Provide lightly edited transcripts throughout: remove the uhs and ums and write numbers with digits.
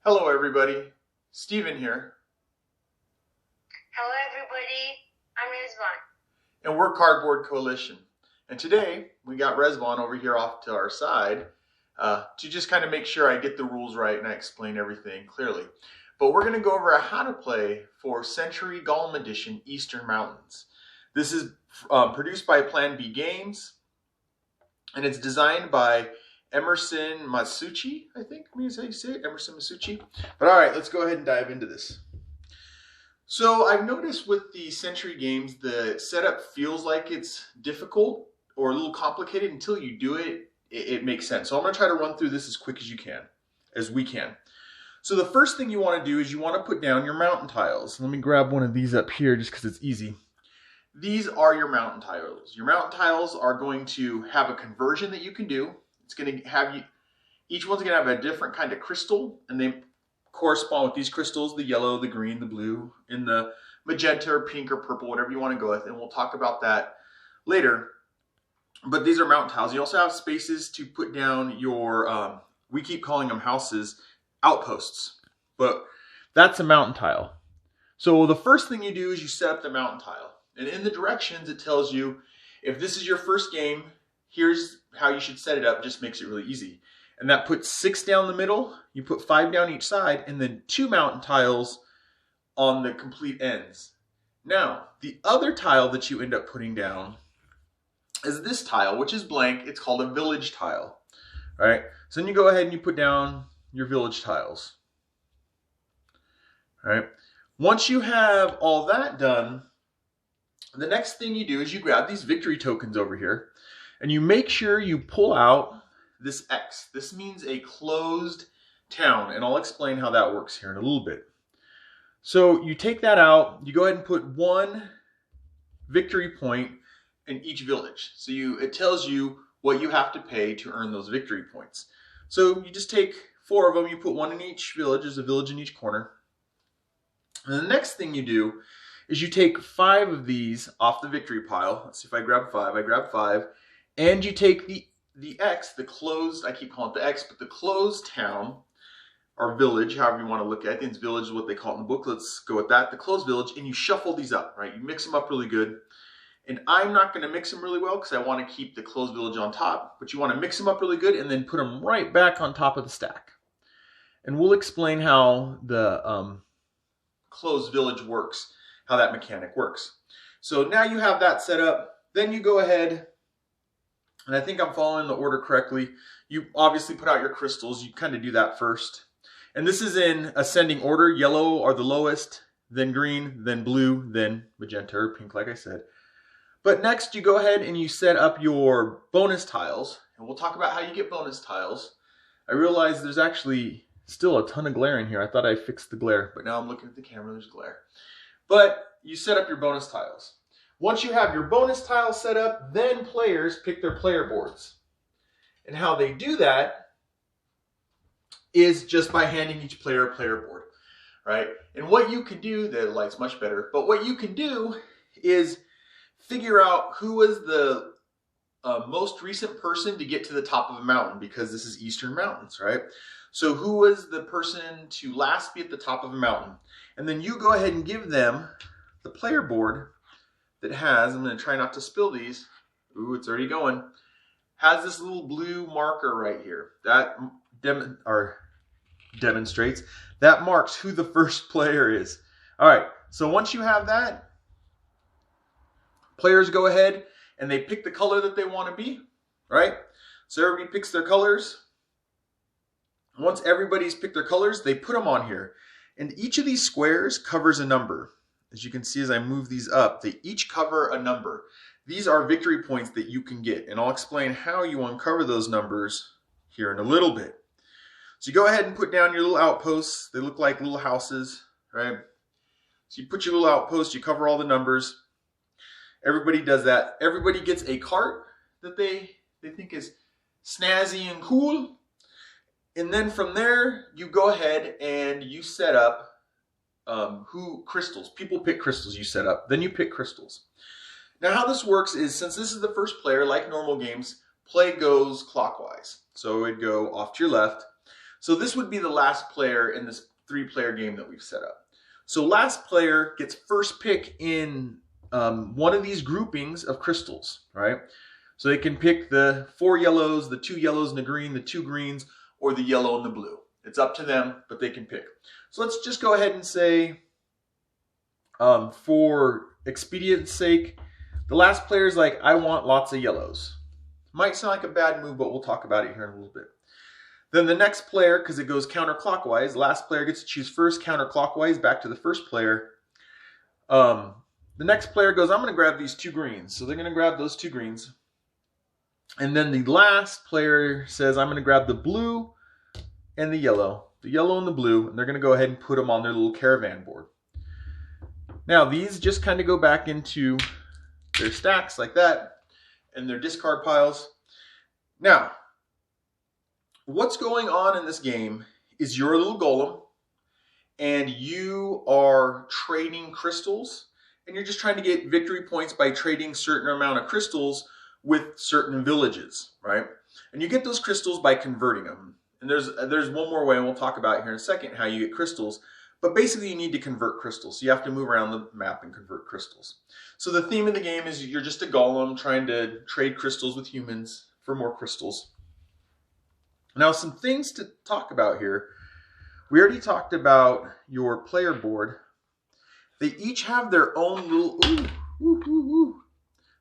Hello everybody, Steven here, Hello everybody, I'm Rizwan. and we're Cardboard Coalition. And today we got Rezvan over here off to our side to just kind of make sure I get the rules right and I explain everything clearly. But we're going to go over how to play for Century Golem Edition Eastern Mountains. This is produced by Plan B Games, and it's designed by Emerson Masucci, I think is how you say it, Emerson Masucci. But all right, let's go ahead and dive into this. So I've noticed with the Century games, the setup feels like it's difficult or a little complicated until you do it. It makes sense. So I'm going to try to run through this as quick as we can. So the first thing you want to do is you want to put down your mountain tiles. Let me grab one of these up here just because it's easy. These are your mountain tiles. Your mountain tiles are going to have a conversion that you can do. It's going to have each one's going to have a different kind of crystal, and they correspond with these crystals: the yellow, the green, the blue, and the magenta or pink or purple, whatever you want to go with. And we'll talk about that later. But these are mountain tiles. You also have spaces to put down your, we keep calling them houses, outposts. But that's a mountain tile. So the first thing you do is you set up the mountain tile. And in the directions, it tells you, if this is your first game, here's how you should set it up. Just makes it really easy. And that puts 6 down the middle, you put 5 down each side, and then 2 mountain tiles on the complete ends. Now, the other tile that you end up putting down is this tile, which is blank. It's called a village tile. All right? So then you go ahead and you put down your village tiles. All right? Once you have all that done, the next thing you do is you grab these victory tokens over here, and you make sure you pull out this X. This means a closed town, and I'll explain how that works here in a little bit. So you take that out, you go ahead and put 1 victory point in each village. So it tells you what you have to pay to earn those victory points. So you just take 4 of them, you put 1 in each village. There's a village in each corner. And the next thing you do is you take 5 of these off the victory pile. Let's see if I grab 5. I grab 5. And you take the X, the closed, I keep calling it the X, but the closed town or village, however you want to look at it. I think it's village is what they call it in the book. Let's go with that. The closed village, and you shuffle these up, right? You mix them up really good. And I'm not going to mix them really well because I want to keep the closed village on top, but you want to mix them up really good and then put them right back on top of the stack. And we'll explain how the closed village works, how that mechanic works. So now you have that set up. Then you go ahead, and I think I'm following the order correctly. You obviously put out your crystals. You kind of do that first. And this is in ascending order. Yellow are the lowest, then green, then blue, then magenta or pink, like I said. But next you go ahead and you set up your bonus tiles. And we'll talk about how you get bonus tiles. I realize there's actually still a ton of glare in here. I thought I fixed the glare, but now I'm looking at the camera, there's glare. But you set up your bonus tiles. Once you have your bonus tile set up, then players pick their player boards. And how they do that is just by handing each player a player board, right? And what you can do, the light's much better, but what you can do is figure out who was the most recent person to get to the top of a mountain, because this is Eastern Mountains, right? So who was the person to last be at the top of a mountain? And then you go ahead and give them the player board that has, I'm going to try not to spill these. Ooh, it's already going. Has this little blue marker right here. That demonstrates, that marks who the first player is. All right, so once you have that, players go ahead and they pick the color that they want to be, right? So everybody picks their colors. Once everybody's picked their colors, they put them on here. And each of these squares covers a number. As you can see as I move these up, they each cover a number. These are victory points that you can get, and I'll explain how you uncover those numbers here in a little bit. So you go ahead and put down your little outposts. They look like little houses, right? So you put your little outpost, you cover all the numbers. Everybody does that. Everybody gets a cart that they think is snazzy and cool. And then from there, you go ahead and you set up crystals. People pick crystals you set up. Then you pick crystals. Now how this works is, since this is the first player, like normal games, play goes clockwise. So it'd go off to your left. So this would be the last player in this 3-player game that we've set up. So last player gets first pick in one of these groupings of crystals, right? So they can pick the 4 yellows, the 2 yellows and a green, the 2 greens, or the yellow and the blue. It's up to them, but they can pick. So let's just go ahead and say, for expedience sake, the last player is like, I want lots of yellows. Might sound like a bad move, but we'll talk about it here in a little bit. Then the next player, because it goes counterclockwise, last player gets to choose first counterclockwise back to the first player. The next player goes, I'm going to grab these 2 greens. So they're going to grab those 2 greens. And then the last player says, I'm going to grab the blue and the yellow and the blue, and they're going to go ahead and put them on their little caravan board. Now these just kind of go back into their stacks like that, and their discard piles. Now, what's going on in this game is you're a little golem, and you are trading crystals, and you're just trying to get victory points by trading certain amount of crystals with certain villages, right? And you get those crystals by converting them. And there's one more way, and we'll talk about here in a second how you get crystals. But basically, you need to convert crystals. So you have to move around the map and convert crystals. So the theme of the game is you're just a golem trying to trade crystals with humans for more crystals. Now, some things to talk about here. We already talked about your player board. They each have their own little...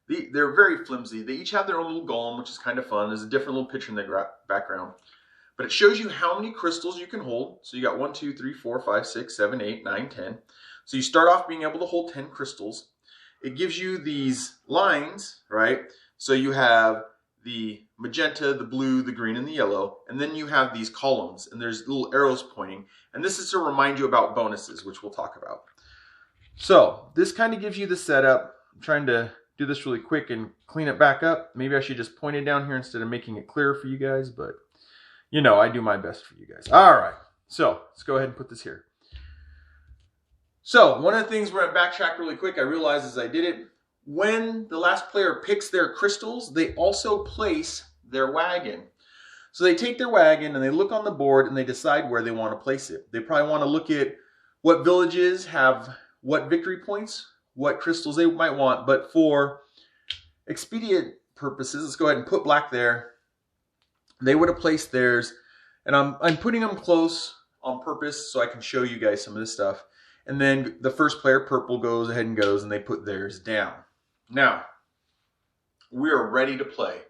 They're very flimsy. They each have their own little golem, which is kind of fun. There's a different little picture in the background. But it shows you how many crystals you can hold. So you got 1, 2, 3, 4, 5, 6, 7, 8, 9, 10. So you start off being able to hold 10 crystals. It gives you these lines, right? So you have the magenta, the blue, the green, and the yellow. And then you have these columns, and there's little arrows pointing. And this is to remind you about bonuses, which we'll talk about. So this kind of gives you the setup. I'm trying to do this really quick and clean it back up. Maybe I should just point it down here instead of making it clearer for you guys, but you know, I do my best for you guys. All right, so let's go ahead and put this here. So one of the things we're going to backtrack really quick, I realized as I did it, when the last player picks their crystals, they also place their wagon. So they take their wagon and they look on the board and they decide where they want to place it. They probably want to look at what villages have what victory points, what crystals they might want, but for expedient purposes, let's go ahead and put black there. They would have placed theirs, and I'm putting them close on purpose so I can show you guys some of this stuff. And then the first player, purple, goes ahead and goes, and they put theirs down. Now, we are ready to play.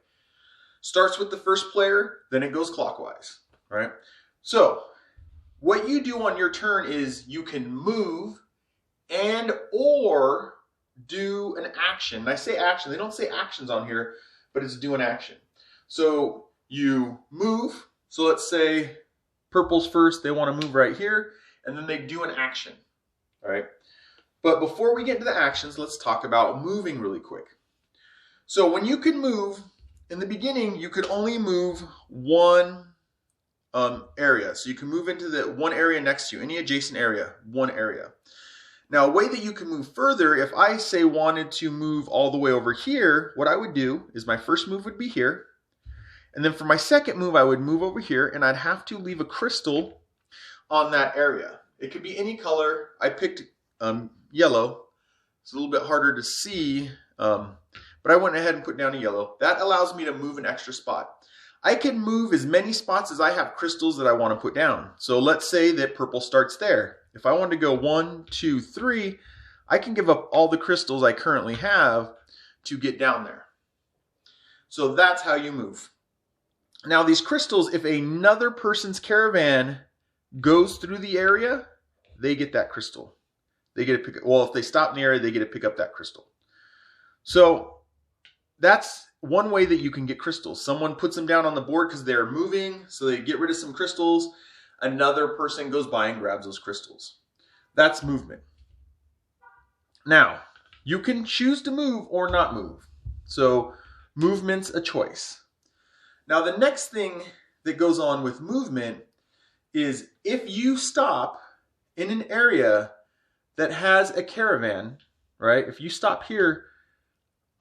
Starts with the first player, then it goes clockwise, right? So, what you do on your turn is you can move and or do an action. And I say action, they don't say actions on here, but it's do an action. So you move, so let's say purple's first, they want to move right here, and then they do an action, all right? But before we get into the actions, let's talk about moving really quick. So when you can move, in the beginning, you could only move one area. So you can move into the one area next to you, any adjacent area, one area. Now, a way that you can move further, if I say wanted to move all the way over here, what I would do is my first move would be here. And then for my second move, I would move over here, and I'd have to leave a crystal on that area. It could be any color. I picked yellow. It's a little bit harder to see, but I went ahead and put down a yellow. That allows me to move an extra spot. I can move as many spots as I have crystals that I want to put down. So let's say that purple starts there. If I wanted to go 1, 2, 3, I can give up all the crystals I currently have to get down there. So that's how you move. Now these crystals, if another person's caravan goes through the area, they get that crystal. They get to pick, well, if they stop in the area, they get to pick up that crystal. So that's one way that you can get crystals. Someone puts them down on the board because they're moving, so they get rid of some crystals. Another person goes by and grabs those crystals. That's movement. Now, you can choose to move or not move. So movement's a choice. Now, the next thing that goes on with movement is if you stop in an area that has a caravan, right? If you stop here,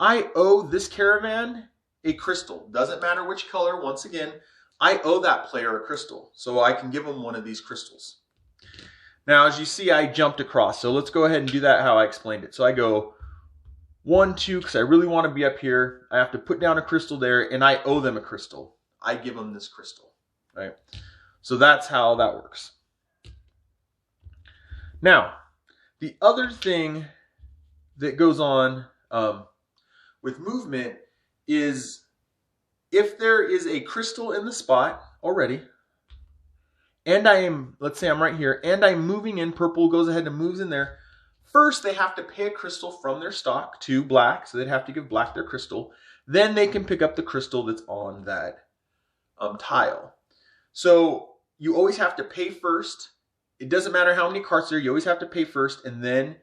I owe this caravan a crystal. Doesn't matter which color. Once again, I owe that player a crystal, so I can give them one of these crystals. Now, as you see, I jumped across, so let's go ahead and do that how I explained it. So I go 1, 2, because I really want to be up here. I have to put down a crystal there, and I owe them a crystal. I give them this crystal, right? So that's how that works. Now, the other thing that goes on with movement is if there is a crystal in the spot already, and I am, let's say I'm right here, and I'm moving in, purple goes ahead and moves in there. First, they have to pay a crystal from their stock to black, so they'd have to give black their crystal. Then they can pick up the crystal that's on that tile. So you always have to pay first. It doesn't matter how many carts there are, you always have to pay first, and then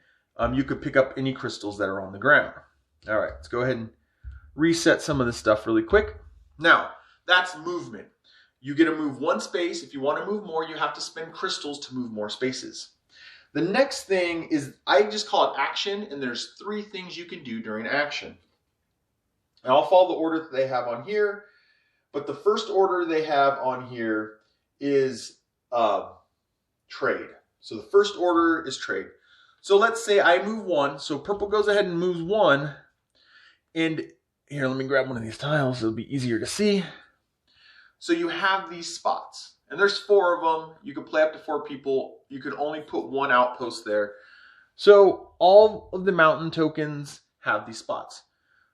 you could pick up any crystals that are on the ground. All right, let's go ahead and reset some of this stuff really quick. Now, that's movement. You get to move one space. If you want to move more, you have to spend crystals to move more spaces. The next thing is, I just call it action, and there's 3 things you can do during action. And I'll follow the order that they have on here, but the first order they have on here is trade. So the first order is trade. So let's say I move 1, so purple goes ahead and moves 1, and here, let me grab one of these tiles, it'll be easier to see. So you have these spots, and there's 4 of them. You can play up to 4 people. You can only put 1 outpost there. So all of the mountain tokens have these spots.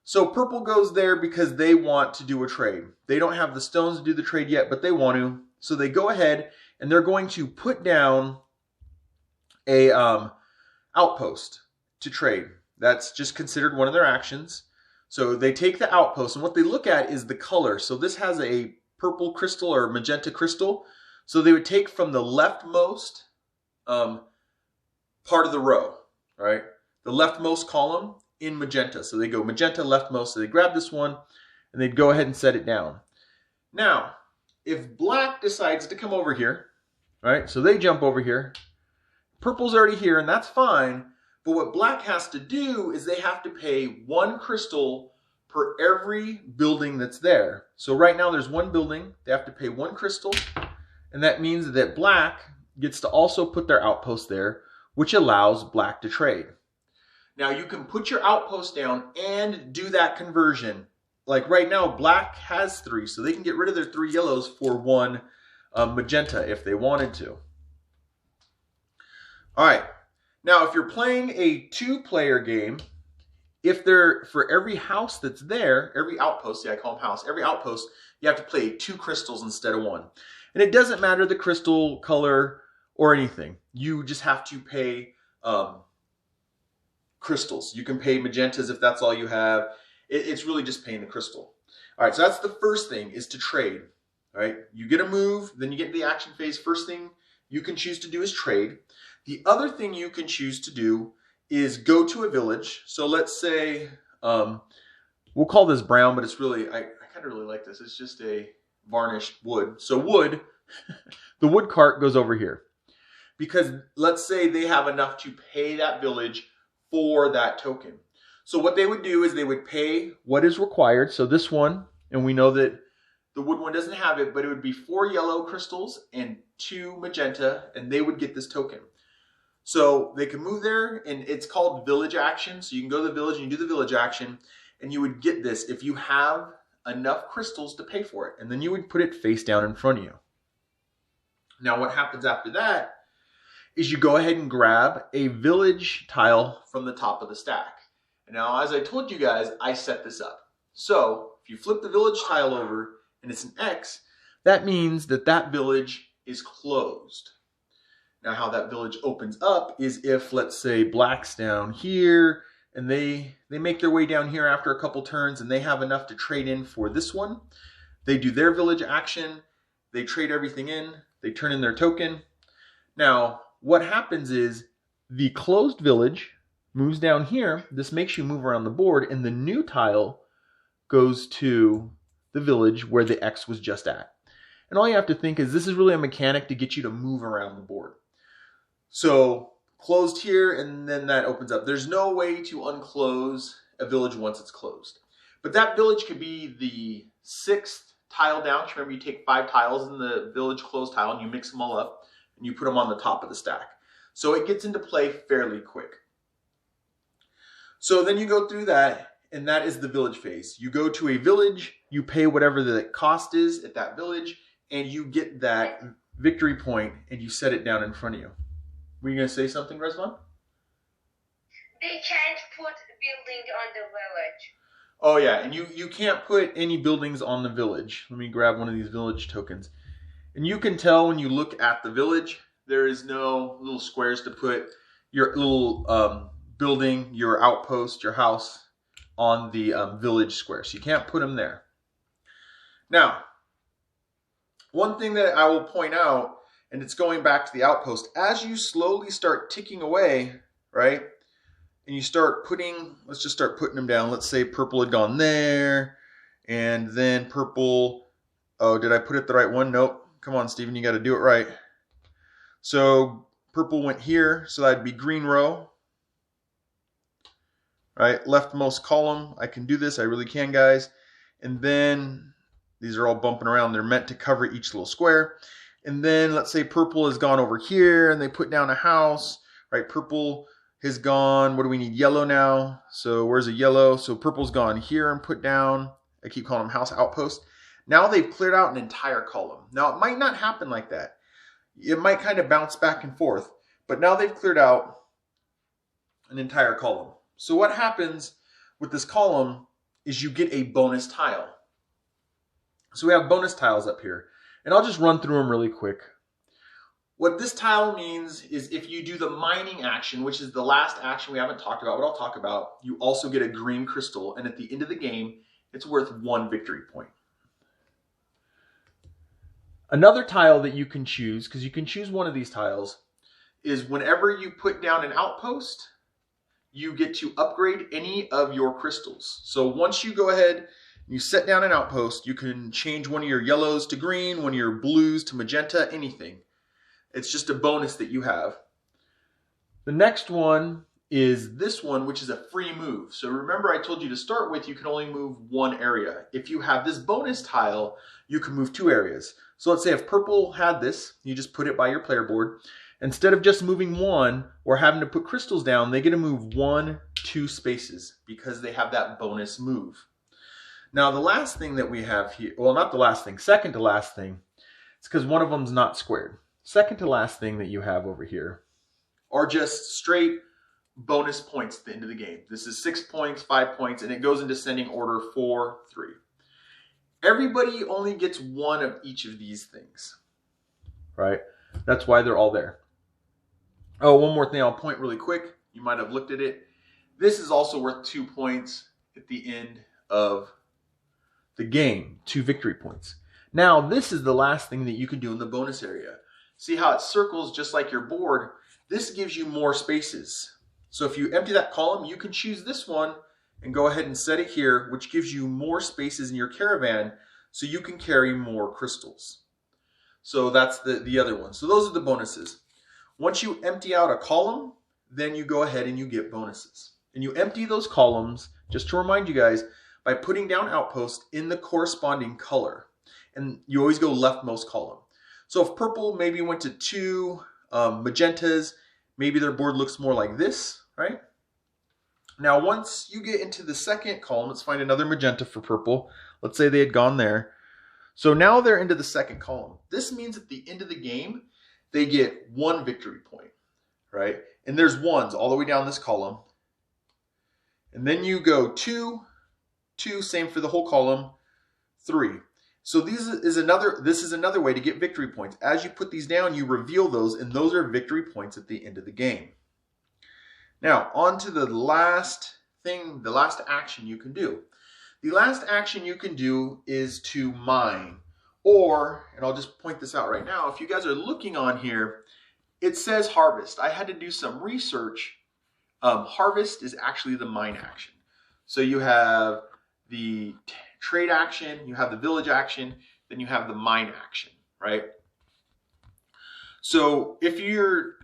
So purple goes there because they want to do a trade. They don't have the stones to do the trade yet, but they want to. So they go ahead and they're going to put down a outpost to trade. That's just considered one of their actions. So they take the outpost, and what they look at is the color. So this has a purple crystal or magenta crystal. So they would take from the leftmost part of the row, right? The leftmost column in magenta. So they go magenta leftmost. So they grab this one and they'd go ahead and set it down. Now, if black decides to come over here, right? So they jump over here. Purple's already here, and that's fine. But what black has to do is they have to pay 1 crystal per every building that's there. So right now there's 1 building. They have to pay 1 crystal. And that means that black gets to also put their outpost there, which allows black to trade. Now you can put your outpost down and do that conversion. Like right now, black has 3, so they can get rid of their 3 yellows for 1 magenta if they wanted to. All right. Now, if you're playing a 2-player game, if they're, for every house that's there, every outpost, see I call them house, every outpost, you have to play 2 crystals instead of 1. And it doesn't matter the crystal color or anything. You just have to pay crystals. You can pay magentas if that's all you have. It's really just paying the crystal. All right, so that's the first thing, is to trade. All right, you get a move, then you get into the action phase. First thing you can choose to do is trade. The other thing you can choose to do is go to a village. So let's say, we'll call this brown, but it's really, I kind of really like this. It's just a varnished wood. So wood, the wood cart goes over here. Because let's say they have enough to pay that village for that token. So what they would do is they would pay what is required. So this one, and we know that the wood one doesn't have it, but it would be 4 yellow crystals and 2 magenta, and they would get this token. So they can move there, and it's called village action. So you can go to the village and you do the village action, and you would get this if you have enough crystals to pay for it. And then you would put it face down in front of you. Now what happens after that is you go ahead and grab a village tile from the top of the stack. And now, as I told you guys, I set this up. So if you flip the village tile over and it's an X, that means that that village is closed. Now how that village opens up is if, let's say, black's down here and they make their way down here after a couple turns and they have enough to trade in for this one. They do their village action, they trade everything in, they turn in their token. Now what happens is the closed village moves down here. This makes you move around the board, and the new tile goes to the village where the X was just at. And all you have to think is this is really a mechanic to get you to move around the board. So closed here, and then that opens up. There's no way to unclose a village once it's closed. But that village could be the 6th tile down. Remember, you take 5 tiles in the village closed tile and you mix them all up and you put them on the top of the stack. So it gets into play fairly quick. So then you go through that, and that is the village phase. You go to a village, you pay whatever the cost is at that village, and you get that victory point and you set it down in front of you. Were you going to say something, Rezvan? They can't put building on the village. Oh yeah, and you can't put any buildings on the village. Let me grab one of these village tokens. And you can tell when you look at the village, there is no little squares to put your little building, your outpost, your house on the village square. So you can't put them there. Now, one thing that I will point out, and it's going back to the outpost, as you slowly start ticking away, right? And you start putting, let's just start putting them down. Let's say purple had gone there, and then purple, oh, did I put it the right one? Nope. Come on, Steven, you got to do it right. So purple went here, so that'd be green row. Right, leftmost column. I can do this, I really can, guys. And then these are all bumping around. They're meant to cover each little square. And then let's say purple has gone over here and they put down a house, right? Purple has gone, what do we need? Yellow now. So where's a yellow? So purple's gone here and put down, I keep calling them house outpost. Now they've cleared out an entire column. Now it might not happen like that. It might kind of bounce back and forth, but now they've cleared out an entire column. So what happens with this column is you get a bonus tile. So we have bonus tiles up here, and I'll just run through them really quick. What this tile means is if you do the mining action, which is the last action we haven't talked about, but I'll talk about, you also get a green crystal, and at the end of the game, it's worth 1 victory point. Another tile that you can choose, because you can choose one of these tiles, is whenever you put down an outpost, you get to upgrade any of your crystals. So once you go ahead and you set down an outpost, you can change one of your yellows to green, one of your blues to magenta, anything. It's just a bonus that you have. The next one is this one, which is a free move. So remember I told you to start with, you can only move 1 area. If you have this bonus tile, you can move 2 areas. So let's say if purple had this, you just put it by your player board. Instead of just moving 1 or having to put crystals down, they get to move 1, 2 spaces because they have that bonus move. Now the last thing that we have here, well, not the last thing, second to last thing, it's because one of them's not squared. Second to last thing that you have over here are just straight bonus points at the end of the game. This is 6 points, 5 points, and it goes in descending order 4, 3. Everybody only gets 1 of each of these things, right? That's why they're all there. Oh, one more thing I'll point really quick. You might have looked at it. This is also worth 2 points at the end of the game, 2 victory points. Now, this is the last thing that you can do in the bonus area. See how it circles just like your board? This gives you more spaces. So if you empty that column, you can choose this one and go ahead and set it here, which gives you more spaces in your caravan so you can carry more crystals. So that's the other one. So those are the bonuses. Once you empty out a column, then you go ahead and you get bonuses. And you empty those columns, just to remind you guys, by putting down outposts in the corresponding color. And you always go leftmost column. So if purple maybe went to 2 magentas, maybe their board looks more like this, right? Now once you get into the second column, let's find another magenta for purple. Let's say they had gone there. So now they're into the second column. This means at the end of the game, they get 1 victory point, right? And there's 1s all the way down this column. And then you go 2, 2, same for the whole column, 3. So this is another way to get victory points. As you put these down, you reveal those, and those are victory points at the end of the game. Now, on to the last thing, the last action you can do. The last action you can do is to mine. Or, and I'll just point this out right now, if you guys are looking on here, it says harvest. I had to do some research. Harvest is actually the mine action. So you have the trade action, you have the village action, then you have the mine action, right? So if you're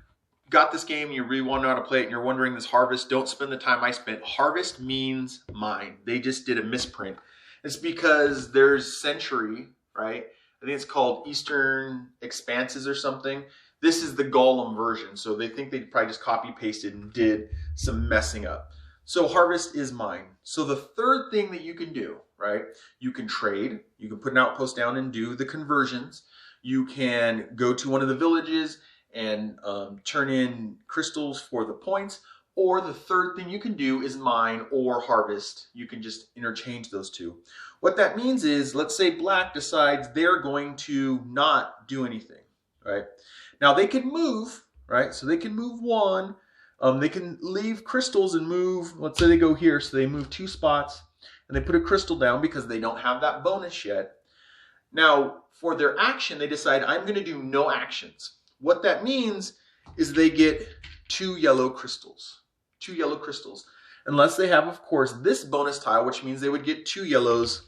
got this game and you really want to know how to play it and you're wondering this harvest, don't spend the time I spent. Harvest means mine. They just did a misprint. It's because there's century right? I think it's called Eastern Expanses or something. This is the Golem version, so they think they probably just copy pasted and did some messing up. So harvest is mine. So the third thing that you can do, right? You can trade. You can put an outpost down and do the conversions. You can go to one of the villages and turn in crystals for the points. Or the third thing you can do is mine or harvest. You can just interchange those two. What that means is, let's say black decides they're going to not do anything, right? Now they can move, right? So they can move one. They can leave crystals and move. Let's say they go here, so they move 2 spots and they put a crystal down because they don't have that bonus yet. Now for their action, they decide I'm going to do no actions. What that means is they get 2 yellow crystals. 2 yellow crystals. Unless they have, of course, this bonus tile, which means they would get 2 yellows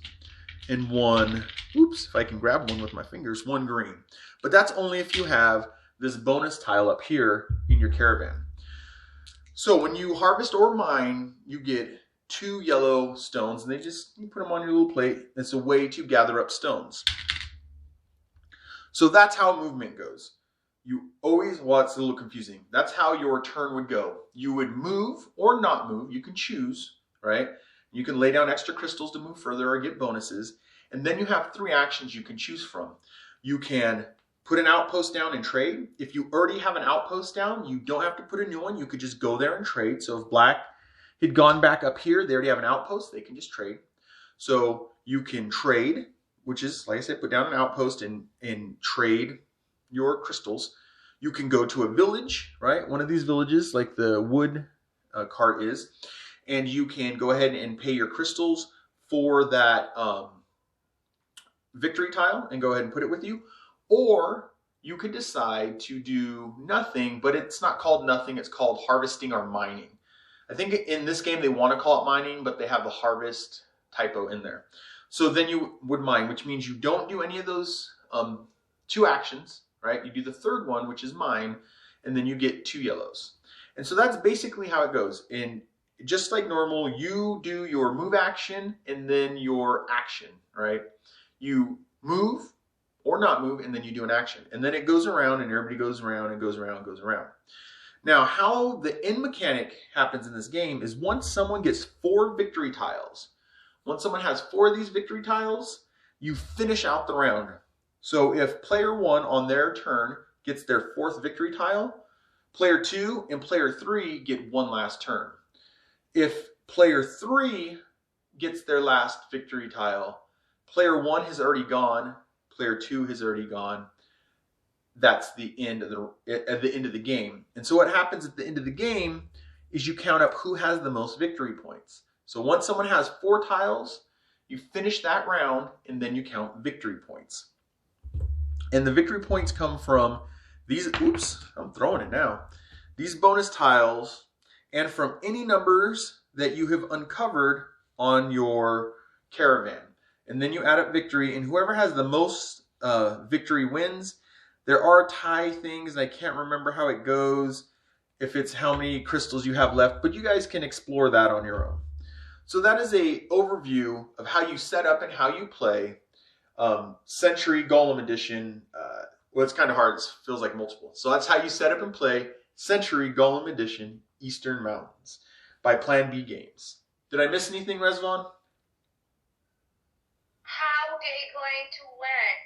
and 1, oops, if I can grab one with my fingers, 1 green. But that's only if you have this bonus tile up here in your caravan. So when you harvest or mine, you get 2 yellow stones, and you put them on your little plate. It's a way to gather up stones. So that's how movement goes. You always, well, it's a little confusing. That's how your turn would go. You would move or not move. You can choose, right? You can lay down extra crystals to move further or get bonuses. And then you have 3 actions you can choose from. You can put an outpost down and trade. If you already have an outpost down, you don't have to put a new one. You could just go there and trade. So if black had gone back up here, they already have an outpost, they can just trade. So you can trade, which is, like I said, put down an outpost and trade your crystals. You can go to a village, right? One of these villages, like the wood cart is, and you can go ahead and pay your crystals for that victory tile and go ahead and put it with you. Or you could decide to do nothing, but it's not called nothing, it's called harvesting or mining. I think in this game they want to call it mining, but they have the harvest typo in there. So then you would mine, which means you don't do any of those 2 actions, right? You do the third one, which is mine, and then you get 2 yellows. And so that's basically how it goes. And just like normal, you do your move action and then your action, right? You move or not move, and then you do an action. And then it goes around, and everybody goes around and goes around and goes around. Now, how the end mechanic happens in this game is once someone gets 4 victory tiles, once someone has 4 of these victory tiles, you finish out the round. So if player 1 on their turn gets their 4th victory tile, player 2 and player 3 get one last turn. If player 3 gets their last victory tile, player 1 has already gone, player 2 has already gone. That's the end of the game. And so what happens at the end of the game is you count up who has the most victory points. So once someone has 4 tiles, you finish that round and then you count victory points. And the victory points come from these, oops, I'm throwing it now. These bonus tiles and from any numbers that you have uncovered on your caravan. And then you add up victory, and whoever has the most victory wins. There are tie things, and I can't remember how it goes, if it's how many crystals you have left, but you guys can explore that on your own. So that is an overview of how you set up and how you play Century Golem Edition. Well, it's kind of hard. It feels like multiple. So that's how you set up and play Century Golem Edition Eastern Mountains by Plan B Games. Did I miss anything, Rezvan? How they going to win?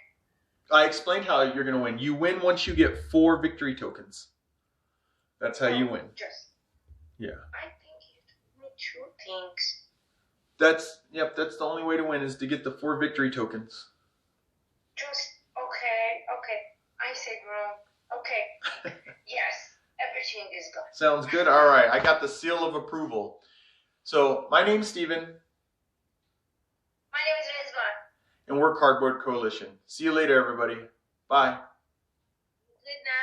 I explained how you're going to win. You win once you get 4 victory tokens. That's how you win. Yeah. I think you need 2 things. That's the only way to win is to get the 4 victory tokens. Okay. I said wrong. Okay. Yes, everything is good. Sounds good. All right. I got the seal of approval. So my name's Steven. My name is Rizvan. And we're Cardboard Coalition. See you later, everybody. Bye. Good night.